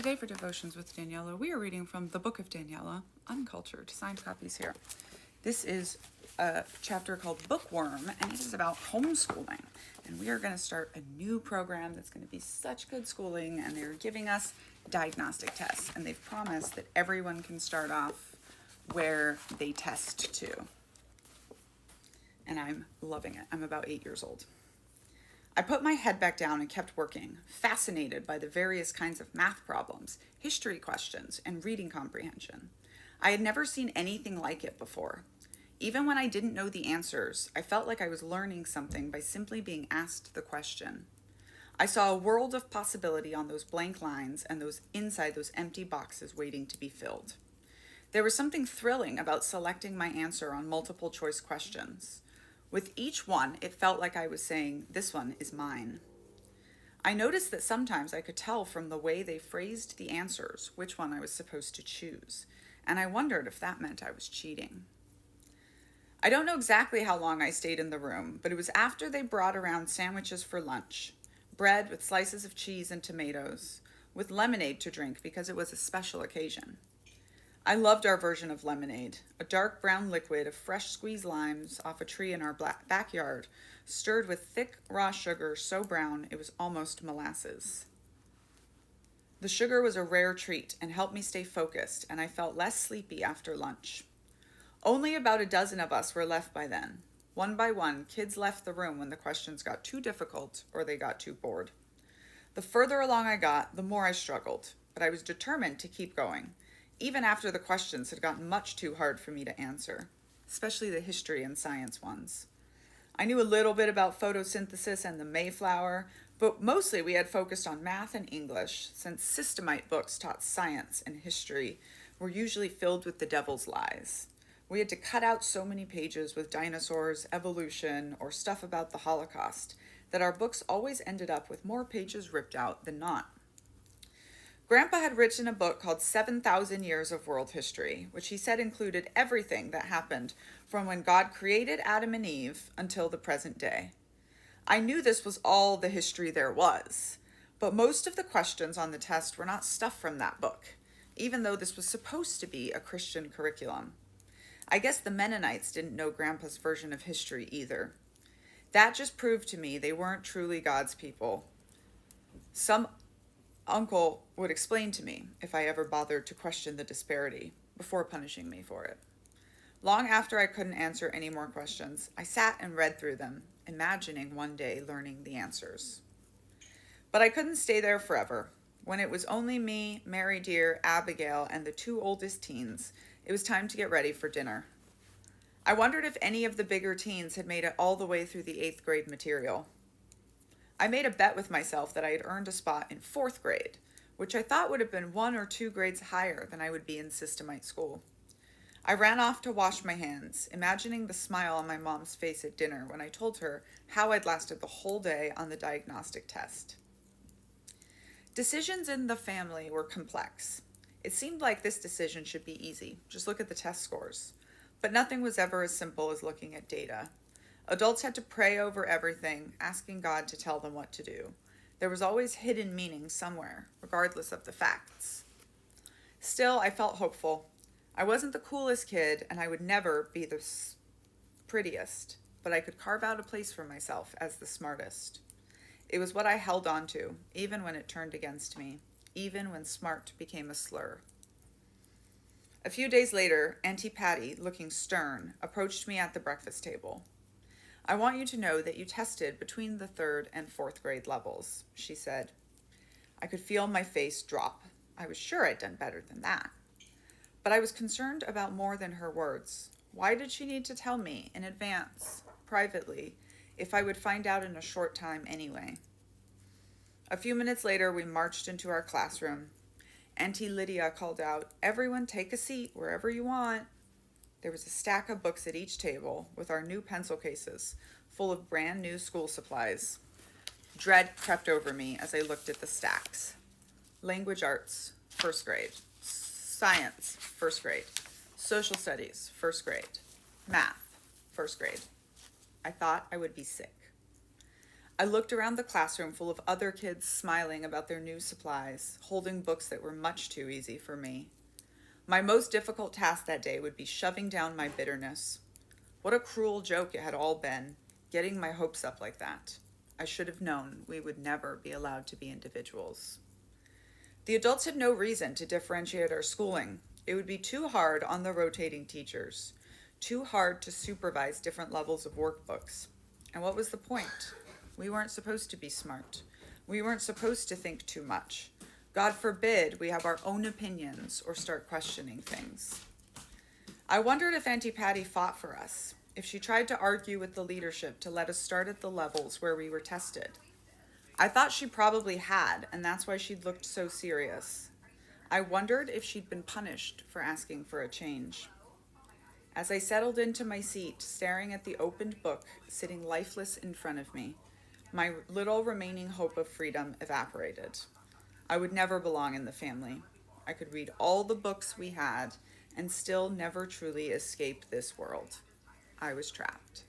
Today for Devotions with Daniella, we are reading from the Book of Daniella, uncultured, signed copies here. This is a chapter called Bookworm, and it is about homeschooling. And we are going to start a new program that's going to be such good schooling, and they're giving us diagnostic tests. And they've promised that everyone can start off where they test to. And I'm loving it. I'm about 8 years old. I put my head back down and kept working, fascinated by the various kinds of math problems, history questions, and reading comprehension. I had never seen anything like it before. Even when I didn't know the answers, I felt like I was learning something by simply being asked the question. I saw a world of possibility on those blank lines and inside those empty boxes waiting to be filled. There was something thrilling about selecting my answer on multiple choice questions. With each one, it felt like I was saying, "This one is mine." I noticed that sometimes I could tell from the way they phrased the answers which one I was supposed to choose, and I wondered if that meant I was cheating. I don't know exactly how long I stayed in the room, but it was after they brought around sandwiches for lunch, bread with slices of cheese and tomatoes, with lemonade to drink because it was a special occasion. I loved our version of lemonade, a dark brown liquid of fresh squeezed limes off a tree in our backyard, stirred with thick raw sugar so brown it was almost molasses. The sugar was a rare treat and helped me stay focused, and I felt less sleepy after lunch. Only about a dozen of us were left by then. One by one, kids left the room when the questions got too difficult or they got too bored. The further along I got, the more I struggled, but I was determined to keep going, even after the questions had gotten much too hard for me to answer, especially the history and science ones. I knew a little bit about photosynthesis and the Mayflower, but mostly we had focused on math and English, since systemite books taught science and history were usually filled with the devil's lies. We had to cut out so many pages with dinosaurs, evolution, or stuff about the Holocaust that our books always ended up with more pages ripped out than not. Grandpa had written a book called 7,000 Years of World History, which he said included everything that happened from when God created Adam and Eve until the present day. I knew this was all the history there was, but most of the questions on the test were not stuff from that book, even though this was supposed to be a Christian curriculum. I guess the Mennonites didn't know Grandpa's version of history either. That just proved to me they weren't truly God's people. Some uncle would explain to me if I ever bothered to question the disparity before punishing me for it. Long after I couldn't answer any more questions, I sat and read through them, imagining one day learning the answers. But I couldn't stay there forever. When it was only me, Mary dear, Abigail, and the two oldest teens, it was time to get ready for dinner. I wondered if any of the bigger teens had made it all the way through the 8th grade material. I made a bet with myself that I had earned a spot in 4th grade, which I thought would have been 1 or 2 grades higher than I would be in systemite school. I ran off to wash my hands, imagining the smile on my mom's face at dinner when I told her how I'd lasted the whole day on the diagnostic test. Decisions in the family were complex. It seemed like this decision should be easy, just look at the test scores. But nothing was ever as simple as looking at data. Adults had to pray over everything, asking God to tell them what to do. There was always hidden meaning somewhere, regardless of the facts. Still, I felt hopeful. I wasn't the coolest kid, and I would never be the prettiest, but I could carve out a place for myself as the smartest. It was what I held on to, even when it turned against me, even when smart became a slur. A few days later, Auntie Patty, looking stern, approached me at the breakfast table. "I want you to know that you tested between the 3rd and 4th grade levels," she said. I could feel my face drop. I was sure I'd done better than that. But I was concerned about more than her words. Why did she need to tell me in advance, privately, if I would find out in a short time anyway? A few minutes later, we marched into our classroom. Auntie Lydia called out, "Everyone take a seat wherever you want." There was a stack of books at each table with our new pencil cases full of brand new school supplies. Dread crept over me as I looked at the stacks. Language arts, 1st grade. Science, 1st grade. Social studies, 1st grade. Math, 1st grade. I thought I would be sick. I looked around the classroom full of other kids smiling about their new supplies, holding books that were much too easy for me. My most difficult task that day would be shoving down my bitterness. What a cruel joke it had all been, getting my hopes up like that. I should have known we would never be allowed to be individuals. The adults had no reason to differentiate our schooling. It would be too hard on the rotating teachers, too hard to supervise different levels of workbooks. And what was the point? We weren't supposed to be smart. We weren't supposed to think too much. God forbid we have our own opinions or start questioning things. I wondered if Auntie Patty fought for us, if she tried to argue with the leadership to let us start at the levels where we were tested. I thought she probably had, and that's why she'd looked so serious. I wondered if she'd been punished for asking for a change. As I settled into my seat, staring at the opened book sitting lifeless in front of me, my little remaining hope of freedom evaporated. I would never belong in the family. I could read all the books we had and still never truly escape this world. I was trapped.